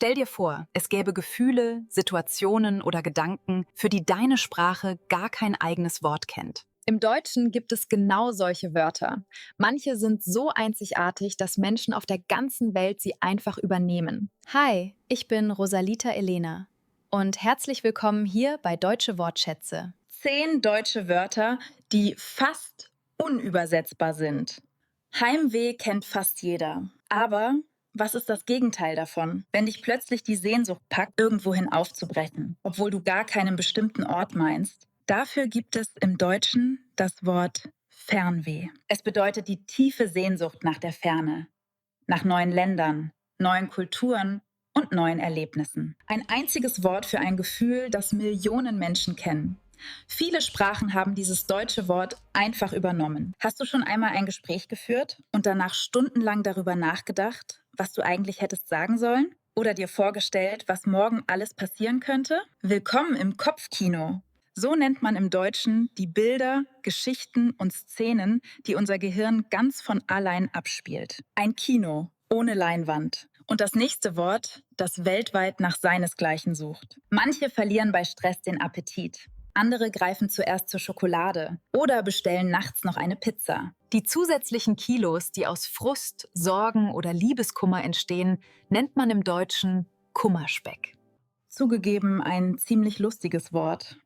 Stell dir vor, es gäbe Gefühle, Situationen oder Gedanken, für die deine Sprache gar kein eigenes Wort kennt. Im Deutschen gibt es genau solche Wörter. Manche sind so einzigartig, dass Menschen auf der ganzen Welt sie einfach übernehmen. Hi, ich bin Rosalita Elena und herzlich willkommen hier bei Deutsche Wortschätze. 10 deutsche Wörter, die fast unübersetzbar sind. Heimweh kennt fast jeder. Aber was ist das Gegenteil davon? Wenn dich plötzlich die Sehnsucht packt, irgendwohin aufzubrechen, obwohl du gar keinen bestimmten Ort meinst. Dafür gibt es im Deutschen das Wort Fernweh. Es bedeutet die tiefe Sehnsucht nach der Ferne, nach neuen Ländern, neuen Kulturen und neuen Erlebnissen. Ein einziges Wort für ein Gefühl, das Millionen Menschen kennen. Viele Sprachen haben dieses deutsche Wort einfach übernommen. Hast du schon einmal ein Gespräch geführt und danach stundenlang darüber nachgedacht, was du eigentlich hättest sagen sollen? Oder dir vorgestellt, was morgen alles passieren könnte? Willkommen im Kopfkino. So nennt man im Deutschen die Bilder, Geschichten und Szenen, die unser Gehirn ganz von allein abspielt. Ein Kino ohne Leinwand. Und das nächste Wort, das weltweit nach seinesgleichen sucht. Manche verlieren bei Stress den Appetit. Andere greifen zuerst zur Schokolade oder bestellen nachts noch eine Pizza. Die zusätzlichen Kilos, die aus Frust, Sorgen oder Liebeskummer entstehen, nennt man im Deutschen Kummerspeck. Zugegeben ein ziemlich lustiges Wort,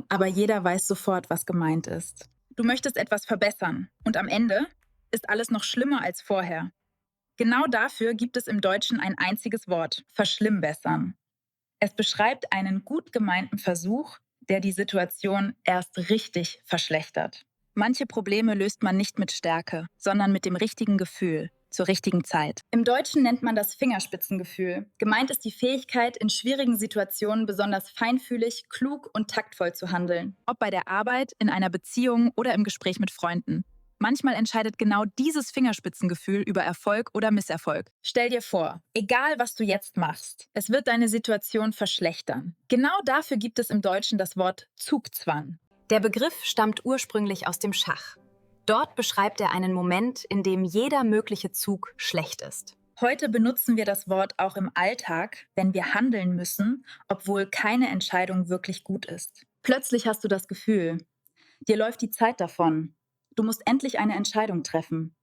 aber jeder weiß sofort, was gemeint ist. Du möchtest etwas verbessern und am Ende ist alles noch schlimmer als vorher. Genau dafür gibt es im Deutschen ein einziges Wort: verschlimmbessern. Es beschreibt einen gut gemeinten Versuch, der die Situation erst richtig verschlechtert. Manche Probleme löst man nicht mit Stärke, sondern mit dem richtigen Gefühl, zur richtigen Zeit. Im Deutschen nennt man das Fingerspitzengefühl. Gemeint ist die Fähigkeit, in schwierigen Situationen besonders feinfühlig, klug und taktvoll zu handeln. Ob bei der Arbeit, in einer Beziehung oder im Gespräch mit Freunden. Manchmal entscheidet genau dieses Fingerspitzengefühl über Erfolg oder Misserfolg. Stell dir vor, egal was du jetzt machst, es wird deine Situation verschlechtern. Genau dafür gibt es im Deutschen das Wort Zugzwang. Der Begriff stammt ursprünglich aus dem Schach. Dort beschreibt er einen Moment, in dem jeder mögliche Zug schlecht ist. Heute benutzen wir das Wort auch im Alltag, wenn wir handeln müssen, obwohl keine Entscheidung wirklich gut ist. Plötzlich hast du das Gefühl, dir läuft die Zeit davon. Du musst endlich eine Entscheidung treffen.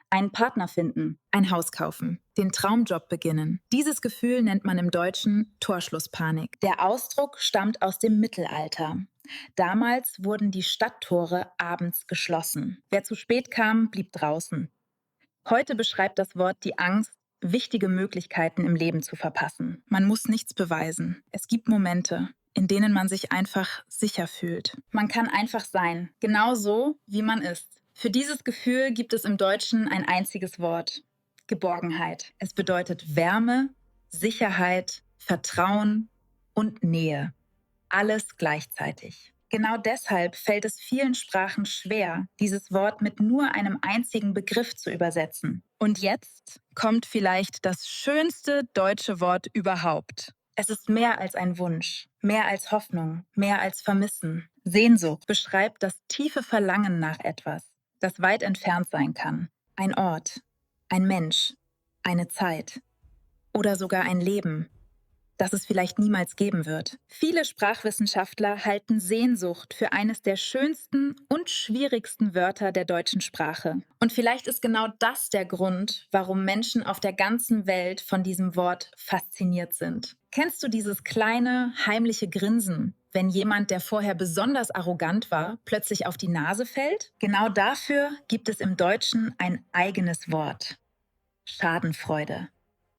Einen Partner finden, ein Haus kaufen, den Traumjob beginnen. Dieses Gefühl nennt man im Deutschen Torschlusspanik. Der Ausdruck stammt aus dem Mittelalter. Damals wurden die Stadttore abends geschlossen. Wer zu spät kam, blieb draußen. Heute beschreibt das Wort die Angst, wichtige Möglichkeiten im Leben zu verpassen. Man muss nichts beweisen. Es gibt Momente, in denen man sich einfach sicher fühlt. Man kann einfach sein, genau so, wie man ist. Für dieses Gefühl gibt es im Deutschen ein einziges Wort: Geborgenheit. Es bedeutet Wärme, Sicherheit, Vertrauen und Nähe. Alles gleichzeitig. Genau deshalb fällt es vielen Sprachen schwer, dieses Wort mit nur einem einzigen Begriff zu übersetzen. Und jetzt kommt vielleicht das schönste deutsche Wort überhaupt. Es ist mehr als ein Wunsch, mehr als Hoffnung, mehr als Vermissen. Sehnsucht beschreibt das tiefe Verlangen nach etwas, das weit entfernt sein kann. Ein Ort, ein Mensch, eine Zeit oder sogar ein Leben, das es vielleicht niemals geben wird. Viele Sprachwissenschaftler halten Sehnsucht für eines der schönsten und schwierigsten Wörter der deutschen Sprache. Und vielleicht ist genau das der Grund, warum Menschen auf der ganzen Welt von diesem Wort fasziniert sind. Kennst du dieses kleine, heimliche Grinsen, wenn jemand, der vorher besonders arrogant war, plötzlich auf die Nase fällt? Genau dafür gibt es im Deutschen ein eigenes Wort: Schadenfreude.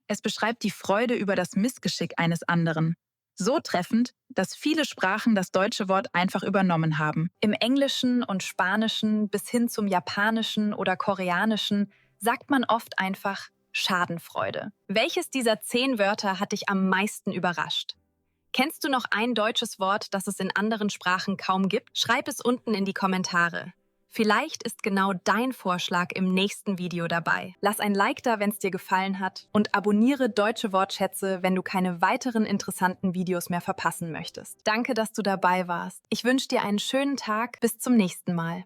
Es beschreibt die Freude über das Missgeschick eines anderen. So treffend, dass viele Sprachen das deutsche Wort einfach übernommen haben. Im Englischen und Spanischen bis hin zum Japanischen oder Koreanischen sagt man oft einfach Schadenfreude. Welches dieser 10 Wörter hat dich am meisten überrascht? Kennst du noch ein deutsches Wort, das es in anderen Sprachen kaum gibt? Schreib es unten in die Kommentare. Vielleicht ist genau dein Vorschlag im nächsten Video dabei. Lass ein Like da, wenn es dir gefallen hat, und abonniere Deutsche Wortschätze, wenn du keine weiteren interessanten Videos mehr verpassen möchtest. Danke, dass du dabei warst. Ich wünsche dir einen schönen Tag. Bis zum nächsten Mal.